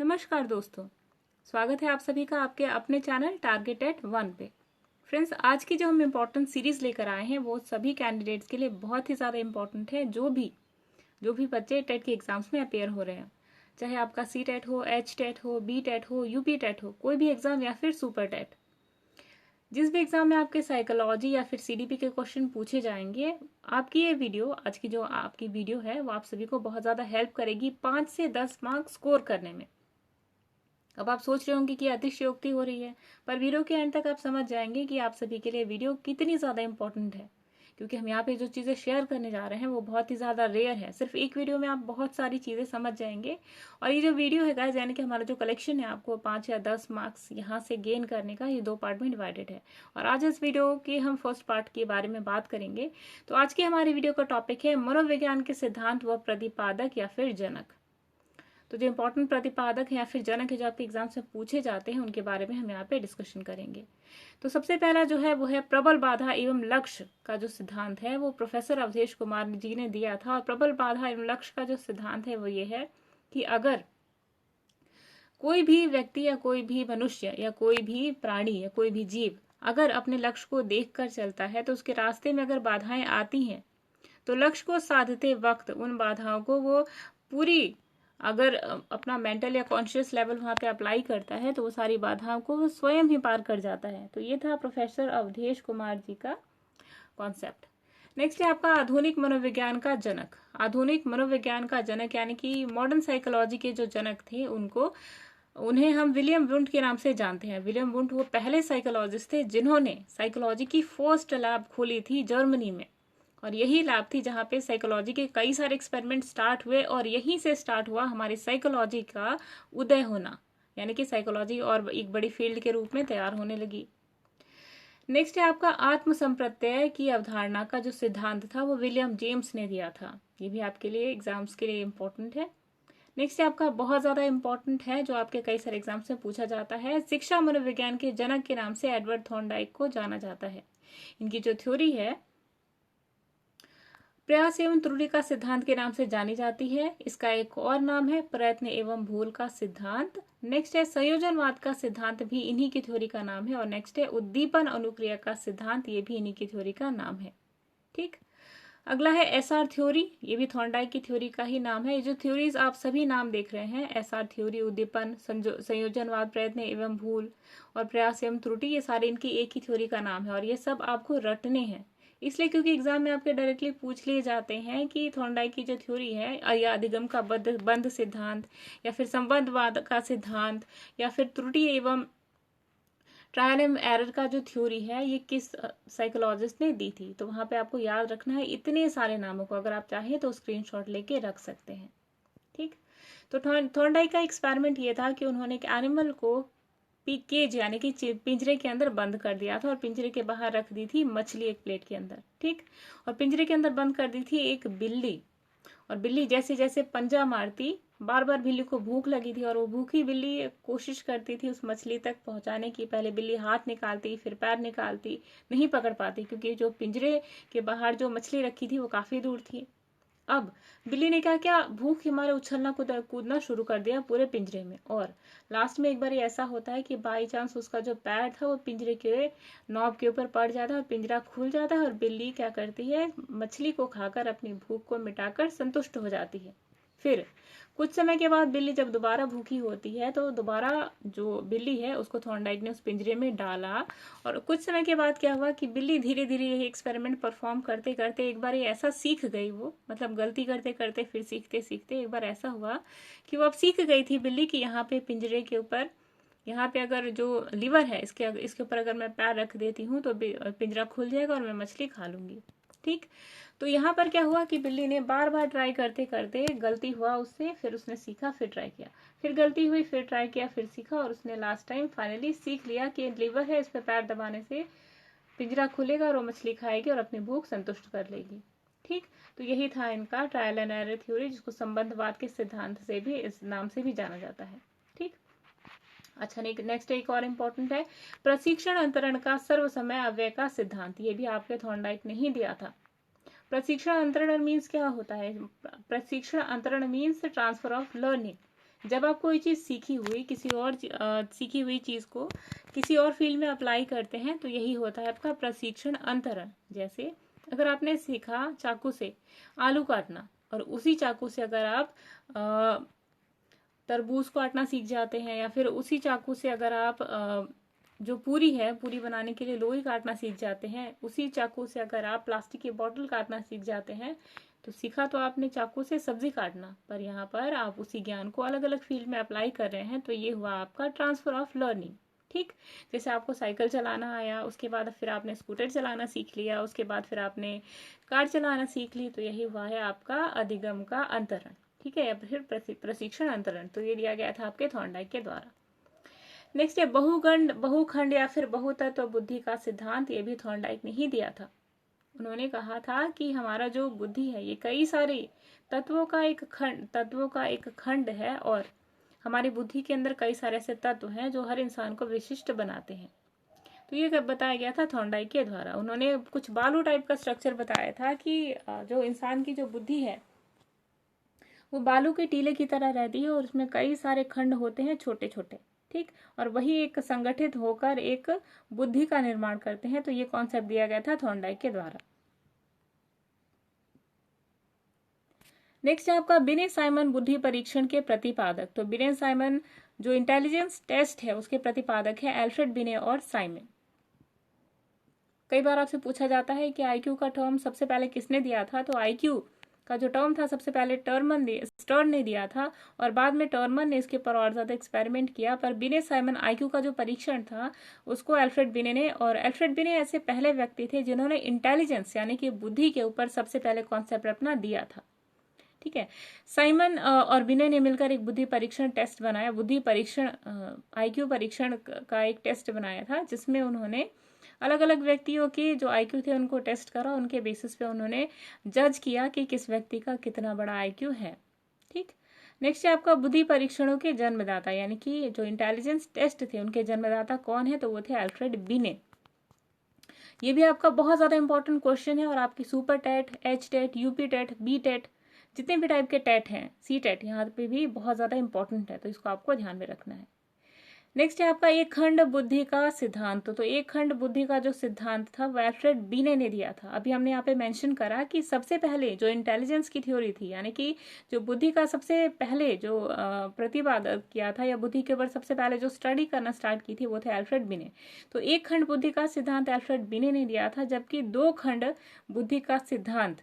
नमस्कार दोस्तों, स्वागत है आप सभी का आपके अपने चैनल टारगेट एट 1 पे। फ्रेंड्स, आज की जो हम इम्पोर्टेंट सीरीज लेकर आए हैं वो सभी कैंडिडेट्स के लिए बहुत ही ज़्यादा इम्पोर्टेंट है। जो भी बच्चे टेट के एग्जाम्स में अपेयर हो रहे हैं, चाहे आपका सी टेट हो, एच टेट हो, बी टेट हो, यूपी टेट हो, कोई भी एग्जाम या फिर सुपर टेट, जिस भी एग्जाम में आपके साइकोलॉजी या फिर सीडीपी के क्वेश्चन पूछे जाएंगे, आपकी ये वीडियो, आज की जो आपकी वीडियो है वो आप सभी को बहुत ज़्यादा हेल्प करेगी 5 से 10 मार्क्स स्कोर करने में। अब आप सोच रहे होंगे कि अतिशयोक्ति हो रही है, पर वीडियो के एंड तक आप समझ जाएंगे कि आप सभी के लिए वीडियो कितनी ज़्यादा इंपॉर्टेंट है, क्योंकि हम यहाँ पे जो चीज़ें शेयर करने जा रहे हैं वो बहुत ही ज़्यादा रेयर है। सिर्फ एक वीडियो में आप बहुत सारी चीज़ें समझ जाएंगे। और ये जो वीडियो है गाइस, यानी कि हमारा जो कलेक्शन है आपको 5 या 10 मार्क्स यहाँ से गेन करने का, ये 2 पार्ट में डिवाइडेड है। और आज इस वीडियो के हम फर्स्ट पार्ट के बारे में बात करेंगे। तो आज की हमारी वीडियो का टॉपिक है मनोविज्ञान के सिद्धांत व प्रतिपादक या फिर जनक। तो जो इंपॉर्टेंट प्रतिपादक है या फिर जनक है जो आपके एग्जाम से पूछे जाते हैं, उनके बारे में हम यहाँ पे डिस्कशन करेंगे। तो सबसे पहला जो है वो है प्रबल बाधा एवं लक्ष्य का जो सिद्धांत है वो प्रोफेसर अवधेश कुमार जी ने दिया था। और प्रबल बाधा एवं लक्ष्य का जो सिद्धांत है वो ये है कि अगर कोई भी व्यक्ति या कोई भी मनुष्य या कोई भी प्राणी या कोई भी जीव अगर अपने लक्ष्य को देख कर चलता है, तो उसके रास्ते में अगर बाधाएं आती हैं, तो लक्ष्य को साधते वक्त उन बाधाओं को वो पूरी, अगर अपना मेंटल या कॉन्शियस लेवल वहां पे अप्लाई करता है, तो वो सारी बाधाओं को वो स्वयं ही पार कर जाता है। तो ये था प्रोफेसर अवधेश कुमार जी का कॉन्सेप्ट। नेक्स्ट है आपका आधुनिक मनोविज्ञान का जनक। आधुनिक मनोविज्ञान का जनक यानी कि मॉडर्न साइकोलॉजी के जो जनक थे उन्हें हम विलियम वुंट के नाम से जानते हैं। विलियम वुंट वो पहले साइकोलॉजिस्ट थे जिन्होंने साइकोलॉजी की फर्स्ट लैब खोली थी जर्मनी में। और यही लैब थी जहाँ पे साइकोलॉजी के कई सारे एक्सपेरिमेंट स्टार्ट हुए, और यहीं से स्टार्ट हुआ हमारी साइकोलॉजी का उदय होना, यानी कि साइकोलॉजी और एक बड़ी फील्ड के रूप में तैयार होने लगी। नेक्स्ट है आपका आत्म संप्रत्यय की अवधारणा का जो सिद्धांत था वो विलियम जेम्स ने दिया था। ये भी आपके लिए एग्जाम्स के लिए इम्पोर्टेंट है। नेक्स्ट है आपका बहुत ज्यादा इंपॉर्टेंट है, जो आपके कई सारे एग्जाम्स में पूछा जाता है। शिक्षा मनोविज्ञान के जनक के नाम से एडवर्ड थॉर्नडाइक को जाना जाता है। इनकी जो थ्योरी है प्रयास एवं त्रुटि का सिद्धांत के नाम से जानी जाती है। इसका एक और नाम है प्रयत्न एवं भूल का सिद्धांत। नेक्स्ट है संयोजनवाद का सिद्धांत, भी इन्हीं की थ्योरी का नाम है। और नेक्स्ट है उद्दीपन अनुक्रिया का सिद्धांत, ये भी इन्हीं की थ्योरी का नाम है। ठीक, अगला है एसआर थ्योरी। ये भी थॉर्नडाइक की थ्योरी का ही नाम है। ये जो थ्योरीज आप सभी नाम देख रहे हैं, एसआर थ्योरी, उद्दीपन, संयोजनवाद, प्रयत्न एवं भूल और प्रयास एवं त्रुटि, ये सारे इनकी एक ही थ्योरी का नाम है। और ये सब आपको रटने हैं, इसलिए क्योंकि एग्जाम में आपके डायरेक्टली पूछ लिए जाते हैं कि थॉर्नडाइक की जो थ्योरी है, या अधिगम का बंध सिद्धांत, या फिर संबंधवाद का सिद्धांत, या फिर त्रुटि एवं ट्रायल एंड एरर का जो थ्योरी है, ये किस साइकोलॉजिस्ट ने दी थी। तो वहां पे आपको याद रखना है इतने सारे नामों को। अगर आप चाहें तो स्क्रीनशॉट लेके रख सकते हैं। ठीक, तो थॉर्नडाइक का एक्सपेरिमेंट ये था कि उन्होंने एक एनिमल को केज यानी कि पिंजरे के अंदर बंद कर दिया था, और पिंजरे के बाहर रख दी थी मछली एक प्लेट के अंदर। ठीक, और पिंजरे के अंदर बंद कर दी थी एक बिल्ली। और बिल्ली जैसे जैसे पंजा मारती, बार बार बिल्ली को भूख लगी थी, और वो भूखी बिल्ली कोशिश करती थी उस मछली तक पहुंचाने की। पहले बिल्ली हाथ निकालती, फिर पैर निकालती, नहीं पकड़ पाती, क्योंकि जो पिंजरे के बाहर जो मछली रखी थी वो काफी दूर थी। अब बिल्ली ने क्या भूख के मारे उछलना कूदना शुरू कर दिया पूरे पिंजरे में। और लास्ट में एक बार ऐसा होता है कि बाई चांस उसका जो पैर था वो पिंजरे के नॉब के ऊपर पड़ जाता है, और पिंजरा खुल जाता है, और बिल्ली क्या करती है, मछली को खाकर अपनी भूख को मिटाकर संतुष्ट हो जाती है। फिर कुछ समय के बाद बिल्ली जब दोबारा भूखी होती है, तो दोबारा जो बिल्ली है उसको थॉर्नडाइक ने उस पिंजरे में डाला। और कुछ समय के बाद क्या हुआ कि बिल्ली धीरे धीरे यही एक्सपेरिमेंट परफॉर्म करते करते एक बार ऐसा सीख गई, वो मतलब गलती करते करते फिर सीखते सीखते एक बार ऐसा हुआ कि वो अब सीख गई थी बिल्ली कि यहाँ पे पिंजरे के ऊपर, यहाँ पे अगर जो लीवर है इसके ऊपर अगर मैं पैर रख देती हूँ तो पिंजरा खुल जाएगा और मैं मछली खा लूंगी। ठीक, तो यहाँ पर क्या हुआ कि बिल्ली ने बार बार ट्राई करते करते गलती हुआ उससे, फिर उसने सीखा, फिर ट्राई किया, फिर गलती हुई, फिर ट्राई किया, फिर सीखा, और उसने लास्ट टाइम फाइनली सीख लिया कि लीवर है, इस पर पैर दबाने से पिंजरा खुलेगा और वो मछली खाएगी और अपनी भूख संतुष्ट कर लेगी। ठीक, तो यही था इनका ट्रायल एंड एरर थ्योरी, जिसको संबंधवाद के सिद्धांत से भी, इस नाम से भी जाना जाता है। ठीक, अच्छा, नेक्स्ट एक और इम्पोर्टेंट है प्रशिक्षण अंतरण का सर्व समय अव्यय का सिद्धांत। ये भी आपके थॉर्नडाइक ने ही दिया था। प्रशिक्षण अंतरण मीन्स क्या होता है? प्रशिक्षण अंतरण मीन्स ट्रांसफर ऑफ लर्निंग, जब आप कोई चीज़ सीखी हुई किसी और सीखी हुई चीज़ को किसी और फील्ड में अप्लाई करते हैं तो यही होता है आपका प्रशिक्षण अंतरण। जैसे अगर आपने सीखा चाकू से आलू काटना और उसी चाकू से अगर आप तरबूज काटना सीख जाते हैं, या फिर उसी चाकू से अगर आप जो पूरी है, पूरी बनाने के लिए लोई काटना सीख जाते हैं, उसी चाकू से अगर आप प्लास्टिक की बोतल काटना सीख जाते हैं, तो सीखा तो आपने चाकू से सब्जी काटना, पर यहाँ पर आप उसी ज्ञान को अलग अलग फील्ड में अप्लाई कर रहे हैं, तो ये हुआ आपका ट्रांसफर ऑफ लर्निंग। ठीक, जैसे आपको साइकिल चलाना आया, उसके बाद फिर आपने स्कूटर चलाना सीख लिया, उसके बाद फिर आपने कार चलाना सीख ली, तो यही हुआ है आपका अधिगम का अंतरण। ठीक है, या फिर प्रशिक्षण अंतरण। तो ये दिया गया था आपके थॉर्नडाइक के द्वारा। नेक्स्ट है बहुखंड या फिर बहुतत्व बुद्धि का सिद्धांत। ये भी थॉर्नडाइक ने ही दिया था। उन्होंने कहा था कि हमारा जो बुद्धि है ये कई सारे तत्वों का एक खंड है, और हमारी बुद्धि के अंदर कई सारे ऐसे तत्व हैं जो हर इंसान को विशिष्ट बनाते हैं। तो ये बताया गया था थॉर्नडाइक के द्वारा। उन्होंने कुछ बालू टाइप का स्ट्रक्चर बताया था कि जो इंसान की जो बुद्धि है वो बालू के टीले की तरह रहती है, और उसमें कई सारे खंड होते हैं छोटे छोटे। ठीक, और वही एक संगठित होकर एक बुद्धि का निर्माण करते हैं। तो ये कॉन्सेप्ट दिया गया था थॉर्नडाइक के द्वारा। नेक्स्ट है आपका बिने साइमन बुद्धि परीक्षण के प्रतिपादक। तो बिने साइमन जो इंटेलिजेंस टेस्ट है उसके प्रतिपादक है एल्फ्रेड बिने और साइमन। कई बार आपसे पूछा जाता है कि आईक्यू का टर्म सबसे पहले किसने दिया था। तो आईक्यू का जो टर्म था सबसे पहले स्टर्न ने दिया था, और बाद में टर्मन ने इसके ऊपर और ज्यादा एक्सपेरिमेंट किया। पर बिने साइमन आईक्यू का जो परीक्षण था उसको एल्फ्रेड बिने ने, और एल्फ्रेड बिने ऐसे पहले व्यक्ति थे जिन्होंने इंटेलिजेंस यानी कि बुद्धि के ऊपर सबसे पहले कॉन्सेप्ट अपना दिया था। ठीक है, साइमन और बिने ने मिलकर एक बुद्धि परीक्षण टेस्ट बनाया, बुद्धि परीक्षण आईक्यू परीक्षण का एक टेस्ट बनाया था, जिसमें उन्होंने अलग अलग व्यक्तियों के जो आईक्यू थे उनको टेस्ट करा। उनके बेसिस पे उन्होंने जज किया कि किस व्यक्ति का कितना बड़ा आईक्यू है। ठीक, नेक्स्ट है आपका बुद्धि परीक्षणों के जन्मदाता, यानी कि जो इंटेलिजेंस टेस्ट थे उनके जन्मदाता कौन है। तो वो थे एल्फ्रेड बिने। ये भी आपका बहुत ज्यादा इंपॉर्टेंट क्वेश्चन है, और आपकी super TET, H TET, UP TET, B TET, जितने भी टाइप के टेट हैं, सी टेट, यहाँ पे भी बहुत ज्यादा इंपॉर्टेंट है, तो इसको आपको ध्यान में रखना है। नेक्स्ट है आपका एक खंड बुद्धि का सिद्धांत। तो एक खंड बुद्धि का जो सिद्धांत था वो एल्फ्रेड बिने ने दिया था। अभी हमने यहाँ पे मेंशन करा कि सबसे पहले जो इंटेलिजेंस की थ्योरी थी, यानी कि जो बुद्धि का सबसे पहले जो प्रतिपादक किया था, या बुद्धि के ऊपर सबसे पहले जो स्टडी करना स्टार्ट की थी, वो थे एल्फ्रेड बिने। तो एक खंड बुद्धि का सिद्धांत एल्फ्रेड बिने ने दिया था, जबकि दो खंड बुद्धि का सिद्धांत,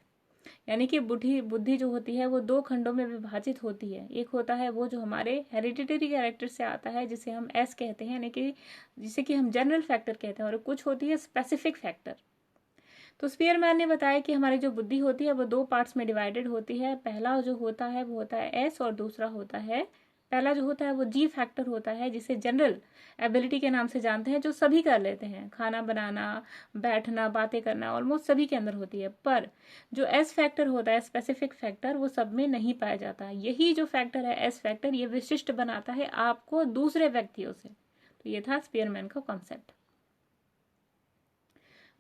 यानी कि बुद्धि जो होती है वो दो खंडों में विभाजित होती है। एक होता है वो जो हमारे हेरिडिटरी कैरेक्टर से आता है, जिसे हम एस कहते हैं, यानी कि जिसे कि हम जनरल फैक्टर कहते हैं, और कुछ होती है स्पेसिफिक फैक्टर। तो स्पीयरमैन ने बताया कि हमारी जो बुद्धि होती है वो दो पार्ट्स में डिवाइडेड होती है। पहला जो होता है वो होता है एस, और दूसरा होता है, पहला जो होता है वो जी फैक्टर होता है, जिसे जनरल एबिलिटी के नाम से जानते हैं, जो सभी कर लेते हैं, खाना बनाना, बैठना, बातें करना, ऑलमोस्ट सभी के अंदर होती है। पर जो एस फैक्टर होता है, स्पेसिफिक फैक्टर, वो सब में नहीं पाया जाता। यही जो फैक्टर है एस फैक्टर, ये विशिष्ट बनाता है आपको दूसरे व्यक्तियों से। तो ये था स्पीयरमैन का कॉन्सेप्ट।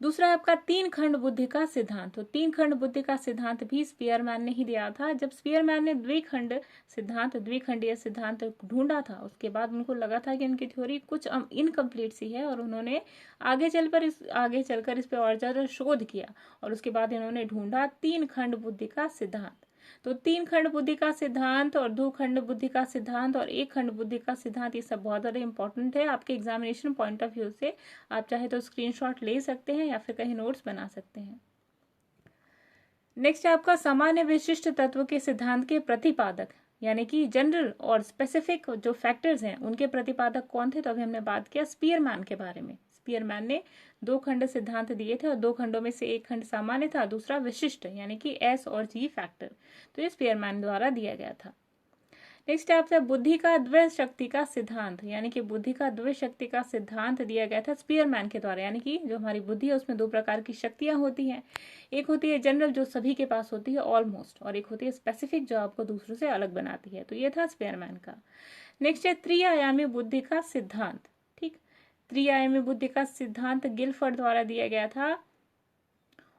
दूसरा आपका तीन खंड बुद्धि का सिद्धांत। तो तीन खंड बुद्धि का सिद्धांत भी स्पीयरमैन ने ही दिया था। जब स्पीयरमैन ने द्विखंडीय सिद्धांत ढूंढा था, उसके बाद उनको लगा था कि उनकी थ्योरी कुछ इनकम्प्लीट सी है, और उन्होंने आगे चलकर इस पे और ज्यादा शोध किया, और उसके बाद इन्होंने ढूंढा तीन खंड बुद्धि का सिद्धांत। तो तीन खंड बुद्धि का सिद्धांत और दो खंड बुद्धि का सिद्धांत और एक खंड बुद्धि का सिद्धांत, ये सब बहुत ज्यादा इंपॉर्टेंट है आपके एग्जामिनेशन पॉइंट ऑफ व्यू से। आप चाहे तो स्क्रीनशॉट ले सकते हैं या फिर कहीं नोट्स बना सकते हैं। नेक्स्ट है आपका सामान्य विशिष्ट तत्व के सिद्धांत के प्रतिपादक, यानी कि जनरल और स्पेसिफिक जो फैक्टर्स हैं उनके प्रतिपादक कौन थे। तो अभी हमने बात किया स्पीयरमैन के बारे में। स्पीयरमैन ने दो खंड सिद्धांत दिए थे, और दो खंडों में से एक खंड सामान्य था, दूसरा विशिष्ट, यानी कि एस और जी फैक्टर। तो ये स्पीयरमैन द्वारा दिया गया था। नेक्स्ट है आपसे बुद्धि का द्वय शक्ति का सिद्धांत, यानी कि बुद्धि का द्वय शक्ति का सिद्धांत दिया गया था स्पीयरमैन के द्वारा। यानी कि जो हमारी बुद्धि है उसमें दो प्रकार की शक्तियां होती हैं। एक होती है जनरल, जो सभी के पास होती है ऑलमोस्ट, और एक होती है स्पेसिफिक, जो आपको दूसरों से अलग बनाती है। तो ये था स्पीयरमैन का। नेक्स्ट है त्रिआयामी बुद्धि का सिद्धांत। ठीक, त्रिआयामी बुद्धि का सिद्धांत गिलफर्ड द्वारा दिया गया था,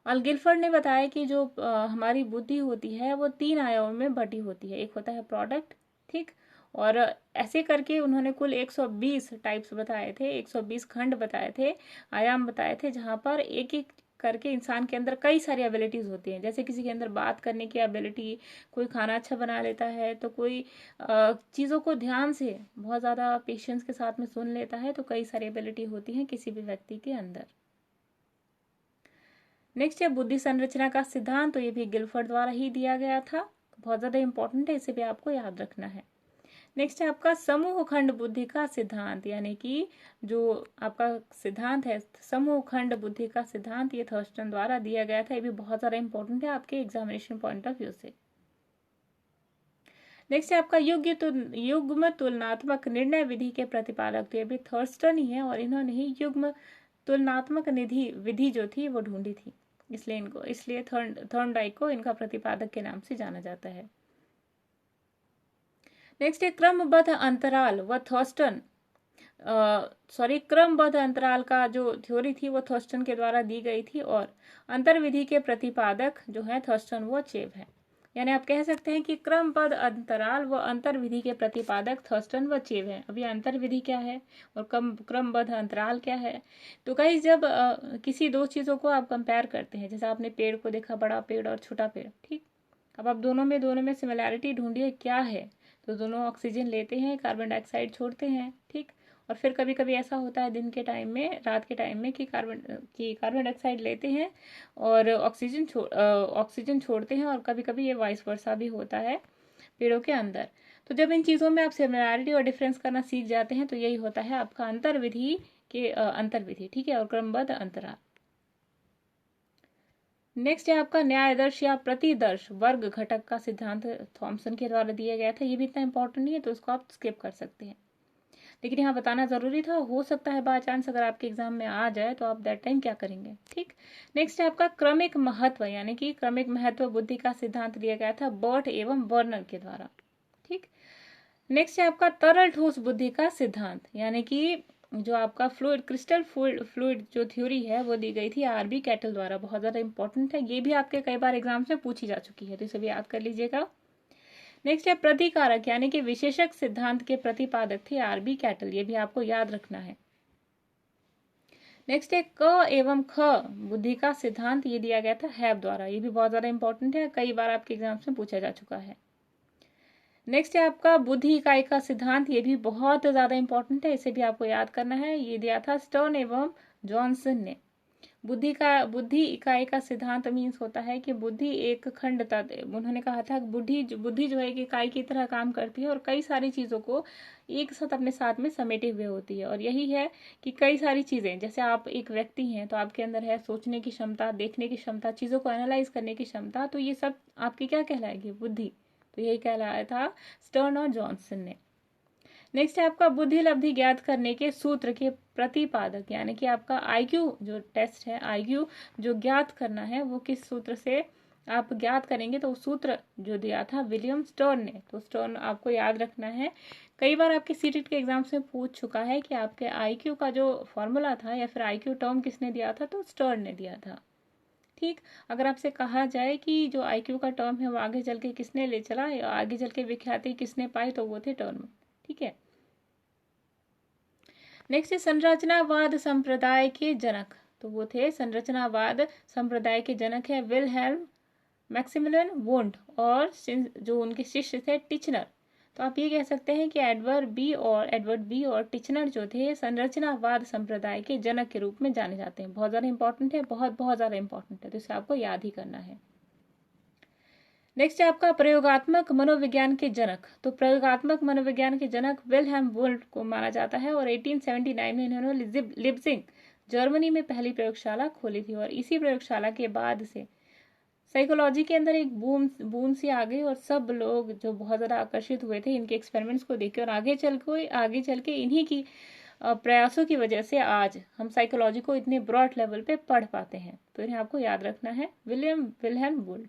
और गिलफर्ड ने बताया कि जो हमारी बुद्धि होती है वो तीन आयामों में बटी होती है। एक होता है प्रोडक्ट, ठीक, और ऐसे करके उन्होंने कुल 120 टाइप्स बताए थे, 120 खंड बताए थे, आयाम बताए थे, जहां पर एक एक करके इंसान के अंदर कई सारी एबिलिटीज होती हैं। जैसे किसी के अंदर बात करने की एबिलिटी, कोई खाना अच्छा बना लेता है, तो कोई चीज़ों को ध्यान से बहुत ज़्यादा पेशेंस के साथ में सुन लेता है, तो कई सारी एबिलिटी होती हैं किसी भी व्यक्ति के अंदर। नेक्स्ट है बुद्धि संरचना का सिद्धांत, तो ये भी गिलफर्ड द्वारा ही दिया गया था, बहुत ज़्यादा इंपॉर्टेंट है, इसे भी आपको याद रखना है। नेक्स्ट है आपका समूह खंड बुद्धि का सिद्धांत, यानी कि जो आपका सिद्धांत है समूह खंड बुद्धि का सिद्धांत, ये थर्स्टन द्वारा दिया गया था, ये भी बहुत ज़्यादा इंपॉर्टेंट है आपके एग्जामिनेशन पॉइंट ऑफ व्यू से। नेक्स्ट है आपका युग्म तुलनात्मक निर्णय विधि के प्रतिपादक, तो ये भी थर्स्टन ही है और इन्होंने ही युग्म तुलनात्मक विधि जो थी वो ढूंढी थी, इसलिए थॉर्नडाइक को इनका प्रतिपादक के नाम से जाना जाता है। नेक्स्ट है क्रमबद्ध अंतराल व थर्स्टन क्रमबद्ध अंतराल का जो थ्योरी थी वो थर्स्टन के द्वारा दी गई थी, और अंतर्विधि के प्रतिपादक जो है थर्स्टन वो चेव है। यानी आप कह सकते हैं कि क्रमबद्ध अंतराल व अंतर्विधि के प्रतिपादक थर्स्टन व चेव है। अभी अंतर्विधि क्या है और क्रमबद्ध अंतराल क्या है, तो कई जब किसी दो चीज़ों को आप कंपेयर करते हैं, जैसे आपने पेड़ को देखा, बड़ा पेड़ और छोटा पेड़, ठीक, अब आप दोनों में सिमिलैरिटी ढूंढिए क्या है, तो दोनों ऑक्सीजन लेते हैं, कार्बन डाइऑक्साइड छोड़ते हैं, ठीक, और फिर कभी कभी ऐसा होता है दिन के टाइम में, रात के टाइम में, कि कार्बन डाइऑक्साइड लेते हैं और ऑक्सीजन छोड़ते हैं, और कभी कभी ये वाइस वर्सा भी होता है पेड़ों के अंदर। तो जब इन चीज़ों में आप सिमिलैरिटी और डिफरेंस करना सीख जाते हैं तो यही होता है आपका अंतर्विधि, ठीक है, और क्रमबद्ध अंतराल। नेक्स्ट है आपका न्यायदर्श या प्रतिदर्श वर्ग घटक का सिद्धांत, थॉमसन के द्वारा दिया गया था, ये भी इतना इंपॉर्टेंट नहीं है तो उसको आप स्किप कर सकते हैं, लेकिन यहाँ बताना जरूरी था, हो सकता है बाय चांस अगर आपके एग्जाम में आ जाए तो आप दैट टाइम क्या करेंगे, ठीक। नेक्स्ट है आपका क्रमिक महत्व, यानी कि क्रमिक महत्व बुद्धि का सिद्धांत दिया गया था बर्ट एवं बर्नर के द्वारा, ठीक। नेक्स्ट है आपका तरल ठोस बुद्धि का सिद्धांत, यानी कि जो आपका क्रिस्टल फ्लूइड जो थ्योरी है वो दी गई थी आरबी कैटल द्वारा, बहुत ज्यादा इंपॉर्टेंट है, ये भी आपके कई बार एग्जाम्स में पूछी जा चुकी है, तो इसे भी याद कर लीजिएगा। नेक्स्ट है प्रतिकारक, यानी कि विशेषक सिद्धांत के प्रतिपादक थे आरबी कैटल, ये भी आपको याद रखना है। नेक्स्ट है क एवं ख बुद्धि का सिद्धांत, ये दिया गया था हैब द्वारा, ये भी बहुत ज्यादा इंपॉर्टेंट है, कई बार आपके एग्जाम्स में पूछा जा चुका है। नेक्स्ट है आपका बुद्धि इकाई का सिद्धांत, ये भी बहुत ज्यादा इंपॉर्टेंट है, इसे भी आपको याद करना है, ये दिया था स्टर्न एवं जॉनसन ने। बुद्धि इकाई का सिद्धांत मीन्स होता है कि बुद्धि एक खंडता, उन्होंने कहा था बुद्धि जो है एक इकाई की तरह काम करती है और कई सारी चीजों को एक साथ अपने साथ में समेटे हुए होती है, और यही है कि कई सारी चीजें, जैसे आप एक व्यक्ति हैं तो आपके अंदर है सोचने की क्षमता, देखने की क्षमता, चीजों को एनालाइज करने की क्षमता, तो ये सब आपकी क्या कहलाएगी, बुद्धि, तो यही कहलाया था स्टर्न और जॉनसन ने। नेक्स्ट है आपका बुद्धि लब्धि ज्ञात करने के सूत्र के प्रतिपादक, यानी कि आपका आईक्यू जो टेस्ट है, आईक्यू जो ज्ञात करना है वो किस सूत्र से आप ज्ञात करेंगे, तो सूत्र जो दिया था विलियम स्टर्न ने, तो स्टर्न आपको याद रखना है, कई बार आपके सीटेट के एग्जाम्स में पूछ चुका है कि आपके आईक्यू का जो फॉर्मूला था या फिर आईक्यू टर्म किसने दिया था, तो स्टर्न ने दिया था, ठीक। अगर आपसे कहा जाए कि जो आईक्यू का टर्म है वो आगे चल के किसने ले चला, आगे चल के विख्याति किसने पाई, तो वो थे टर्म, ठीक है। नेक्स्ट है संरचनावाद संप्रदाय के जनक, तो वो थे संरचनावाद संप्रदाय के जनक है विलहेल्म मैक्सिमिलियन वुंड, और जो उनके शिष्य थे टिचनर, तो आप ये कह सकते हैं कि एडवर्ड बी और टिचनर जो थे संरचनावाद संप्रदाय के जनक के रूप में जाने जाते हैं, बहुत ज्यादा इंपॉर्टेंट है, बहुत ज्यादा इंपॉर्टेंट है, तो इसे आपको याद ही करना है। नेक्स्ट है आपका प्रयोगात्मक मनोविज्ञान के जनक, तो प्रयोगात्मक मनोविज्ञान के जनक विलहेम वुंड को माना जाता है, और 1879 में इन्होंने लिप्जिंग जर्मनी में पहली प्रयोगशाला खोली थी, और इसी प्रयोगशाला के बाद से साइकोलॉजी के अंदर एक बूम सी आ गई, और सब लोग जो बहुत ज्यादा आकर्षित हुए थे इनके एक्सपेरिमेंट्स को देख के, और आगे चल के इन्हीं की प्रयासों की वजह से आज हम साइकोलॉजी को इतने ब्रॉड लेवल पे पढ़ पाते हैं, तो इन्हें आपको याद रखना है, विलहेम वुंड।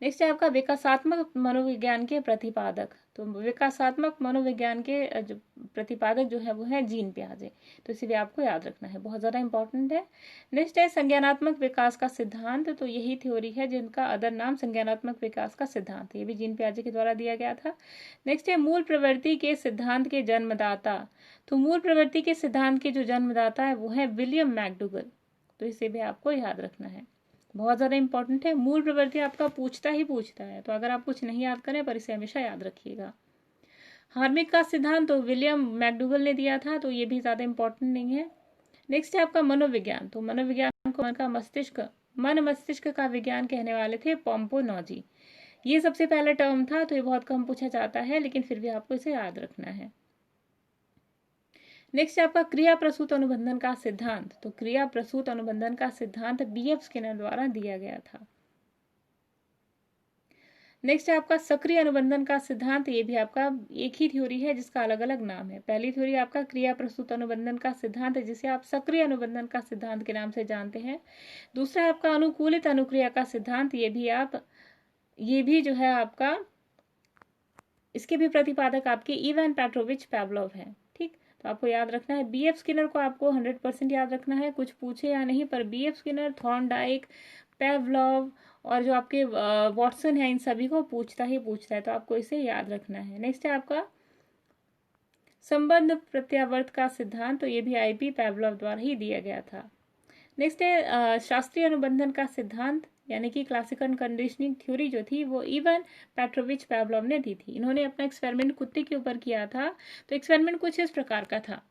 नेक्स्ट है आपका विकासात्मक मनोविज्ञान के प्रतिपादक। तो विकासात्मक मनोविज्ञान के जो प्रतिपादक जो है वो है जीन पियाजे। तो इसीलिए आपको याद रखना है, बहुत ज़्यादा इंपॉर्टेंट है। नेक्स्ट है संज्ञानात्मक विकास का सिद्धांत। तो यही थ्योरी है जिनका अदर नाम संज्ञानात्मक विकास का सिद्धांत, ये भी जीन पियाजे के द्वारा दिया गया था। नेक्स्ट है मूल प्रवृत्ति के सिद्धांत के जन्मदाता। तो मूल प्रवृत्ति के सिद्धांत के जो जन्मदाता है वो है विलियम मैकडूगल। तो इसे भी आपको याद रखना है, बहुत ज़्यादा इंपॉर्टेंट है। मूल प्रवृत्ति आपका पूछता है, तो अगर आप कुछ नहीं याद करें पर इसे हमेशा याद रखिएगा। हार्मिक का सिद्धांत तो विलियम मैकडूगल ने दिया था, तो ये भी ज़्यादा इंपॉर्टेंट नहीं है। नेक्स्ट है आपका मनोविज्ञान। तो मनोविज्ञान को मन मस्तिष्क का विज्ञान कहने वाले थे पोम्पोनॉजी। ये सबसे पहला टर्म था, तो ये बहुत कम पूछा जाता है, लेकिन फिर भी आपको इसे याद रखना है। नेक्स्ट आपका क्रिया प्रसूत अनुबंधन का सिद्धांत। तो क्रिया प्रसूत अनुबंधन का सिद्धांत बीएफ स्किनर द्वारा दिया गया था। नेक्स्ट है आपका सक्रिय अनुबंधन का सिद्धांत। ये भी आपका एक ही थ्योरी है जिसका अलग अलग नाम है। पहली थ्योरी आपका क्रिया प्रसूत अनुबंधन का सिद्धांत है, जिसे आप सक्रिय अनुबंधन का सिद्धांत के नाम से जानते हैं। दूसरा है आपका अनुकूलित अनुक्रिया का सिद्धांत। ये भी जो है आपका, इसके भी प्रतिपादक आपके इवान पेट्रोविच पैवलोव हैं। ठीक, तो आपको याद रखना है। बीएफ स्किनर को आपको 100% याद रखना है, कुछ पूछे या नहीं, पर बीएफ स्किनर, थॉर्नडाइक, पैवलोव और जो आपके वॉटसन है, इन सभी को पूछता है, तो आपको इसे याद रखना है। नेक्स्ट है आपका संबंध प्रत्यावर्त का सिद्धांत। तो ये भी आईपी पैवलोव द्वारा ही दिया गया था। नेक्स्ट है शास्त्रीय अनुबंधन का सिद्धांत, यानी कि क्लासिकल कंडीशनिंग थ्योरी जो थी वो इवान पेट्रोविच पैवलोव ने दी थी। इन्होंने अपना एक्सपेरिमेंट कुत्ते के ऊपर किया था। तो एक्सपेरिमेंट कुछ इस प्रकार का था,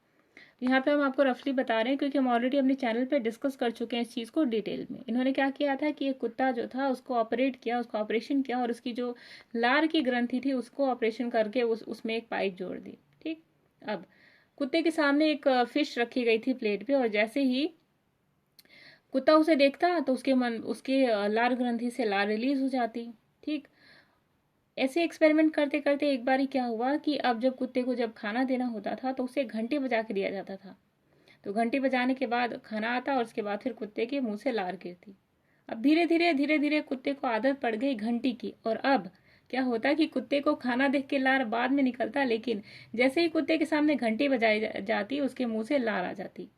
यहाँ पे हम आपको रफली बता रहे हैं क्योंकि हम ऑलरेडी अपने चैनल पे डिस्कस कर चुके हैं इस चीज़ को डिटेल में। इन्होंने क्या किया था कि एक कुत्ता जो था उसको ऑपरेशन किया और उसकी जो लार की ग्रंथि थी उसको ऑपरेशन करके उसमें एक पाइप जोड़ दी। ठीक, अब कुत्ते के सामने एक फिश रखी गई थी प्लेट पे, और जैसे ही कुत्ता उसे देखता तो उसके लार ग्रंथि से लार रिलीज हो जाती। ठीक, ऐसे एक्सपेरिमेंट करते करते एक बार क्या हुआ कि अब जब कुत्ते को जब खाना देना होता था तो उसे घंटी बजा के दिया जाता था। तो घंटी बजाने के बाद खाना आता और उसके बाद फिर कुत्ते के मुंह से लार गिरती। अब धीरे धीरे कुत्ते को आदत पड़ गई घंटी की, और अब क्या होता कि कुत्ते को खाना देख के लार बाद में निकलता, लेकिन जैसे ही कुत्ते के सामने घंटी बजाई जाती उसके मुंह से लार आ जाती।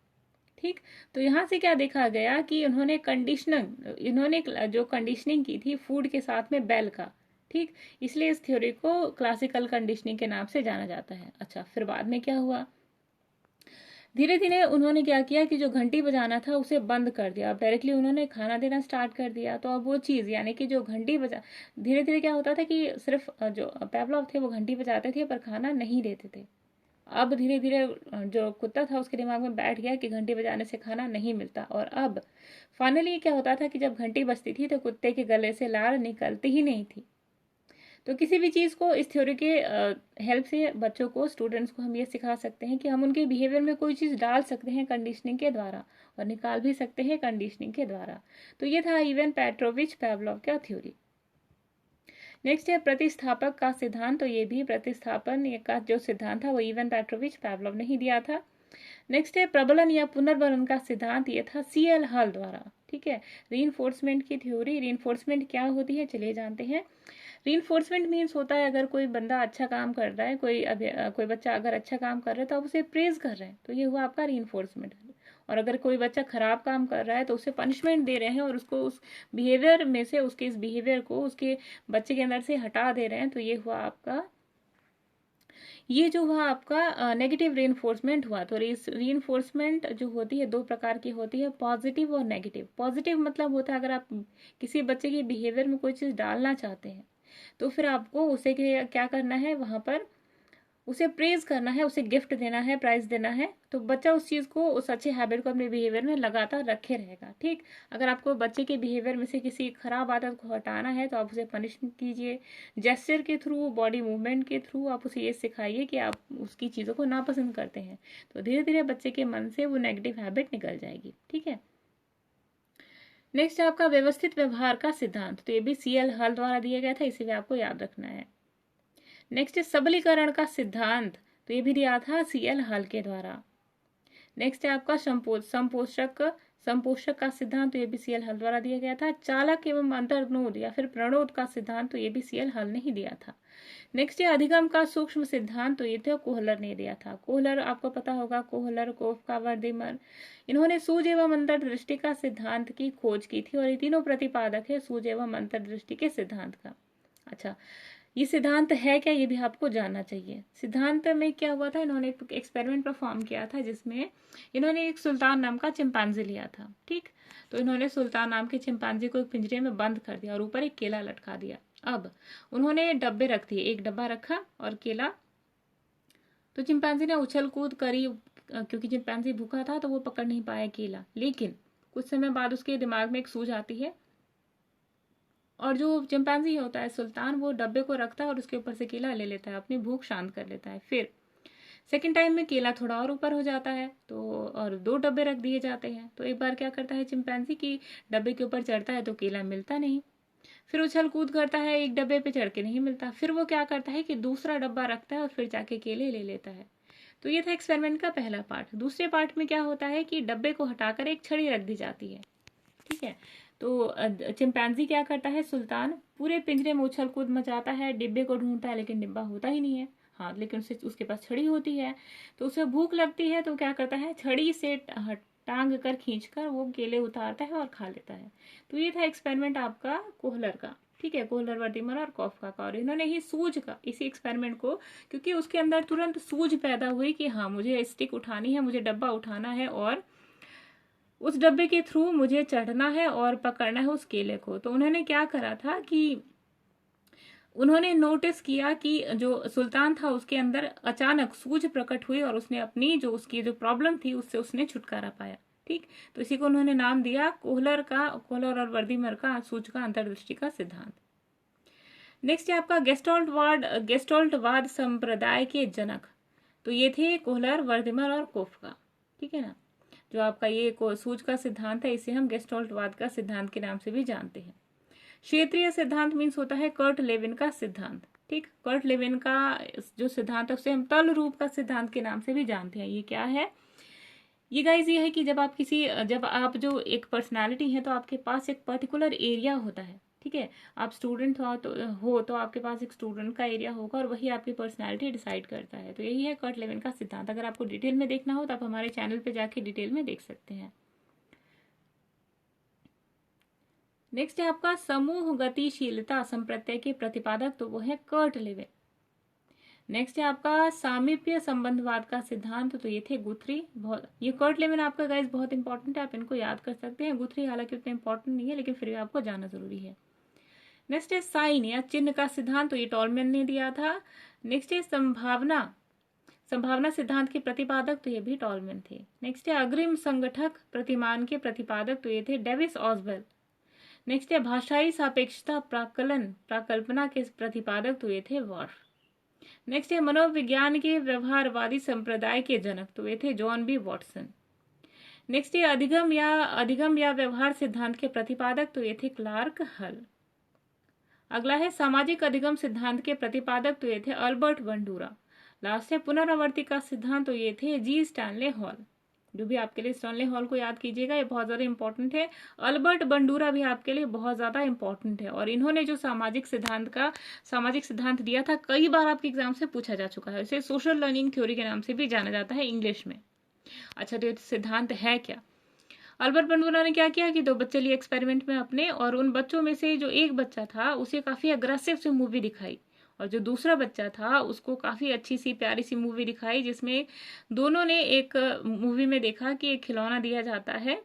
ठीक, तो यहाँ से क्या देखा गया कि इन्होंने जो कंडीशनिंग की थी फूड के साथ में बेल का। ठीक, इसलिए इस थ्योरी को क्लासिकल कंडीशनिंग के नाम से जाना जाता है। अच्छा, फिर बाद में क्या हुआ, धीरे धीरे उन्होंने क्या किया कि जो घंटी बजाना था उसे बंद कर दिया, डायरेक्टली उन्होंने खाना देना स्टार्ट कर दिया। तो अब वो चीज़, यानी कि जो घंटी बजा, धीरे धीरे क्या होता था कि सिर्फ जो पैवलोव थे वो घंटी बजाते थे पर खाना नहीं देते थे। अब धीरे धीरे जो कुत्ता था उसके दिमाग में बैठ गया कि घंटी बजाने से खाना नहीं मिलता, और अब फाइनली क्या होता था कि जब घंटी बजती थी तो कुत्ते के गले से लार निकलती ही नहीं थी। तो किसी भी चीज़ को इस थ्योरी के हेल्प से बच्चों को, स्टूडेंट्स को हम ये सिखा सकते हैं कि हम उनके बिहेवियर में कोई चीज़ डाल सकते हैं कंडीशनिंग के द्वारा और निकाल भी सकते हैं कंडीशनिंग के द्वारा। तो ये था इवान पेट्रोविच पैवलोव का थ्योरी। नेक्स्ट है प्रतिस्थापक का सिद्धांत। तो ये भी प्रतिस्थापन का जो सिद्धांत था वो इवान पेट्रोविच पैवलोव ने ही दिया था। नेक्स्ट है प्रबलन या पुनर्बलन का सिद्धांत, ये था सीएल हल द्वारा। ठीक है, रीइंफोर्समेंट की थ्योरी। रीइंफोर्समेंट क्या होती है चलिए जानते हैं। रीइंफोर्समेंट मीन्स होता है अगर कोई बंदा अच्छा काम कर रहा है, कोई बच्चा अगर अच्छा काम कर रहा है तो आप उसे प्रेज कर रहे हैं, तो ये हुआ आपका रीइंफोर्समेंट। और अगर कोई बच्चा खराब काम कर रहा है तो उसे पनिशमेंट दे रहे हैं और उसको उस बिहेवियर में से, उसके इस बिहेवियर को उसके बच्चे के अंदर से हटा दे रहे हैं, तो ये जो हुआ आपका नेगेटिव रीइंफोर्समेंट हुआ। तो रीइंफोर्समेंट जो होती है दो प्रकार की होती है, पॉजिटिव और नेगेटिव। पॉजिटिव मतलब होता है अगर आप किसी बच्चे के बिहेवियर में कोई चीज़ डालना चाहते हैं तो फिर आपको उसे क्या करना है, वहाँ पर उसे प्रेज करना है, उसे गिफ्ट देना है, प्राइज देना है, तो बच्चा उस चीज़ को, उस अच्छे हैबिट को अपने बिहेवियर में लगातार रखे रहेगा। ठीक, अगर आपको बच्चे के बिहेवियर में से किसी खराब आदत को हटाना है तो आप उसे पनिश कीजिए, जेस्चर के थ्रू, बॉडी मूवमेंट के थ्रू आप उसे ये सिखाइए कि आप उसकी चीज़ों को नापसंद करते हैं, तो धीरे धीरे बच्चे के मन से वो नेगेटिव हैबिट निकल जाएगी। ठीक है, नेक्स्ट है आपका व्यवस्थित व्यवहार का सिद्धांत। तो ये भी सीएल हल द्वारा दिया गया था, इसे भी आपको याद रखना है। नेक्स्ट है सबलीकरण का सिद्धांत। तो ये भी दिया था सीएल हल के द्वारा। नेक्स्ट है आपका संपोषक संपोषक का सिद्धांत तो ये भी CL हल द्वारा दिया गया था। चालक एवं अंतर्नोद या फिर प्रणोद का सिद्धांत तो ये भी CL हल ने ही दिया था। नेक्स्ट है अधिगम का सूक्ष्म सिद्धांत तो ये थे कोहलर ने दिया था। कोहलर आपको पता होगा, कोहलर, कोफका, वर्धीमर, इन्होंने सूझ एवं अंतर्दृष्टि का सिद्धांत की खोज की थी और ये तीनों प्रतिपादक है सूझ एवं अंतर्दृष्टि के सिद्धांत का। अच्छा, ये सिद्धांत है क्या, ये भी आपको जानना चाहिए। सिद्धांत में क्या हुआ था, इन्होंने एक एक्सपेरिमेंट परफॉर्म किया था जिसमें इन्होंने एक सुल्तान नाम का चिंपांजी लिया था। ठीक, तो इन्होंने सुल्तान नाम के चिंपांजी को एक पिंजरे में बंद कर दिया और ऊपर एक केला लटका दिया। अब उन्होंने डब्बे रख दिए, एक डब्बा रखा और केला। तो चिंपांजी ने उछल कूद करी, क्योंकि चिंपांजी भूखा था तो वो पकड़ नहीं पाया केला। लेकिन कुछ समय बाद उसके दिमाग में एक सूझ आती है और जो चिंपांजी होता है सुल्तान, वो डब्बे को रखता है और उसके ऊपर से केला ले लेता है, अपनी भूख शांत कर लेता है। फिर सेकंड टाइम में केला थोड़ा और ऊपर हो जाता है तो और 2 डब्बे रख दिए जाते हैं। तो एक बार क्या करता है चिंपांजी की डब्बे के ऊपर चढ़ता है तो केला मिलता नहीं। फिर उछल कूद करता है, एक डब्बे पे चढ़ के नहीं मिलता। फिर वो क्या करता है कि दूसरा डब्बा रखता है और फिर जाके केले ले लेता है। तो ये था एक्सपेरिमेंट का पहला पार्ट। दूसरे पार्ट में क्या होता है कि डब्बे को हटाकर एक छड़ी रख दी जाती है। ठीक है, तो चिंपैंजी क्या करता है, सुल्तान पूरे पिंजरे में उछल कूद मचाता है, डिब्बे को ढूंढता है लेकिन डिब्बा होता ही नहीं है। हाँ, लेकिन उसके पास छड़ी होती है। तो उसे भूख लगती है तो क्या करता है, छड़ी से टांग कर खींच कर वो केले उतारता है और खा लेता है। तो ये था एक्सपेरिमेंट आपका कोहलर का। ठीक है, कोहलर, वर्धीमर और कॉफका का। और इन्होंने ही सूझ का, इसी एक्सपेरिमेंट को, क्योंकि उसके अंदर तुरंत सूझ पैदा हुई कि हाँ मुझे स्टिक उठानी है, मुझे डब्बा उठाना है और उस डब्बे के थ्रू मुझे चढ़ना है और पकड़ना है उस केले को। तो उन्होंने क्या करा था कि उन्होंने नोटिस किया कि जो सुल्तान था उसके अंदर अचानक सूझ प्रकट हुई और उसने अपनी जो उसकी जो प्रॉब्लम थी उससे उसने छुटकारा पाया। ठीक, तो इसी को उन्होंने नाम दिया कोहलर और वर्धीमर का सूझ का अंतर्दृष्टि का सिद्धांत। नेक्स्ट है आपका गेस्टोल्टवाद संप्रदाय के जनक। तो ये थे कोहलर, वर्धीमर और कोफका। ठीक है ना, जो आपका ये सूझ का सिद्धांत है इसे हम गेस्टोल्टवाद का सिद्धांत के नाम से भी जानते हैं। क्षेत्रीय सिद्धांत मीन्स होता है कर्ट लेविन का सिद्धांत। ठीक, कर्ट लेविन का जो सिद्धांत है उसे हम तल रूप का सिद्धांत के नाम से भी जानते हैं। ये क्या है, ये गाइज ये है कि जब आप जो एक पर्सनालिटी है तो आपके पास एक पर्टिकुलर एरिया होता है। ठीक है, आप स्टूडेंट हो तो आपके पास एक स्टूडेंट का एरिया होगा और वही आपकी पर्सनालिटी डिसाइड करता है। तो यही है कर्ट लेविन का सिद्धांत। अगर आपको डिटेल में देखना हो तो आप हमारे चैनल पे जाके डिटेल में देख सकते हैं। नेक्स्ट है आपका समूह गतिशीलता संप्रत्यय के प्रतिपादक, तो वो है कर्ट लेविन। नेक्स्ट है आपका सामीप्य संबंधवाद का सिद्धांत, तो ये थे गुथरी। ये कर्ट लेविन आपका गाइस बहुत इंपॉर्टेंट है, आप इनको याद कर सकते हैं। गुथरी हालांकि उतना इंपॉर्टेंट नहीं है लेकिन फिर भी आपको जानना जरूरी है। नेक्स्ट है साइन या चिन्ह का सिद्धांत, तो ये टॉलमैन ने दिया था। नेक्स्ट है संभावना सिद्धांत के प्रतिपादक, तो ये भी टॉलमैन थे। नेक्स्ट है अग्रिम संगठक प्रतिमान के प्रतिपादक, तो ये थे डेविस ऑसवेल। नेक्स्ट है भाषाई सापेक्षता प्राकल्पना के प्रतिपादक, तो ये थे वॉर्फ। नेक्स्ट है मनोविज्ञान के व्यवहारवादी संप्रदाय के जनक, तो ये थे जॉन बी वॉटसन। नेक्स्ट है अधिगम या व्यवहार सिद्धांत के प्रतिपादक, तो ये थे क्लार्क हल। अगला है सामाजिक अधिगम सिद्धांत के प्रतिपादक, तो ये थे अल्बर्ट बंडूरा। लास्ट है पुनरावर्ती का सिद्धांत, तो ये थे जी स्टैनले हॉल। जो भी आपके लिए स्टैनले हॉल को याद कीजिएगा, ये बहुत ज्यादा इंपॉर्टेंट है। अल्बर्ट बंडूरा भी आपके लिए बहुत ज्यादा इंपॉर्टेंट है और इन्होंने जो सामाजिक सिद्धांत दिया था, कई बार आपके एग्जाम से पूछा जा चुका है। इसे सोशल लर्निंग थ्योरी के नाम से भी जाना जाता है इंग्लिश में। अच्छा, तो ये सिद्धांत है क्या? अल्बर्ट बंडूरा ने क्या किया कि 2 बच्चे लिए एक्सपेरिमेंट में अपने, और उन बच्चों में से जो एक बच्चा था उसे काफी अग्रेसिव सी मूवी दिखाई और जो दूसरा बच्चा था उसको काफी अच्छी सी प्यारी सी मूवी दिखाई, जिसमें दोनों ने एक मूवी में देखा कि एक खिलौना दिया जाता है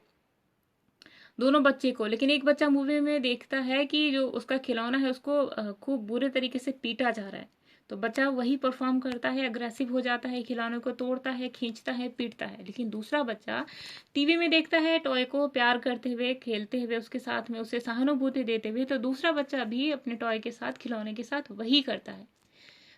दोनों बच्चे को, लेकिन एक बच्चा मूवी में देखता है कि जो उसका खिलौना है उसको खूब बुरे तरीके से पीटा जा रहा है। तो बच्चा वही परफॉर्म करता है, अग्रेसिव हो जाता है, खिलौने को तोड़ता है, खींचता है, पीटता है। लेकिन दूसरा बच्चा टीवी में देखता है टॉय को प्यार करते हुए, खेलते हुए, उसके साथ में उसे सहानुभूति देते हुए, तो दूसरा बच्चा भी अपने टॉय के साथ, खिलौने के साथ वही करता है।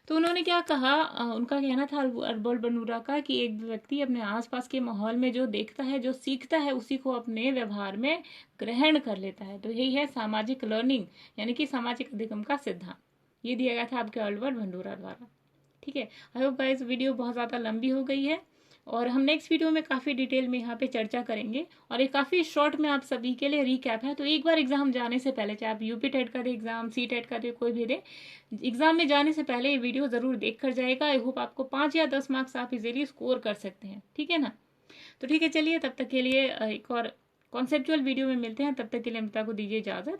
तो उन्होंने क्या कहा, उनका कहना था अल्बर्ट बंडूरा का कि एक व्यक्ति अपने आसपास के माहौल में जो देखता है, जो सीखता है, उसी को अपने व्यवहार में ग्रहण कर लेता है। तो यही है सामाजिक लर्निंग यानी कि सामाजिक अधिगम का सिद्धांत। ये दिया गया था आपके अल्बर्ट बंडूरा द्वारा। ठीक है, आई होप गाइस वीडियो बहुत ज़्यादा लंबी हो गई है और हम नेक्स्ट वीडियो में काफ़ी डिटेल में यहाँ पे चर्चा करेंगे। और ये काफ़ी शॉर्ट में आप सभी के लिए रीकैप है। तो एक बार एग्जाम जाने से पहले, चाहे आप यूपी टेट का दे एग्जाम, सी टेट का दे, कोई भी दे, एग्जाम में जाने से पहले ये वीडियो जरूर देख कर जाएगा। आई होप आपको 5 या 10 मार्क्स आप इजीली स्कोर कर सकते हैं। ठीक है ना? तो ठीक है, चलिए तब तक के लिए एक और कॉन्सेप्चुअल वीडियो में मिलते हैं। तब तक के लिए अमिता को दीजिए इजाजत।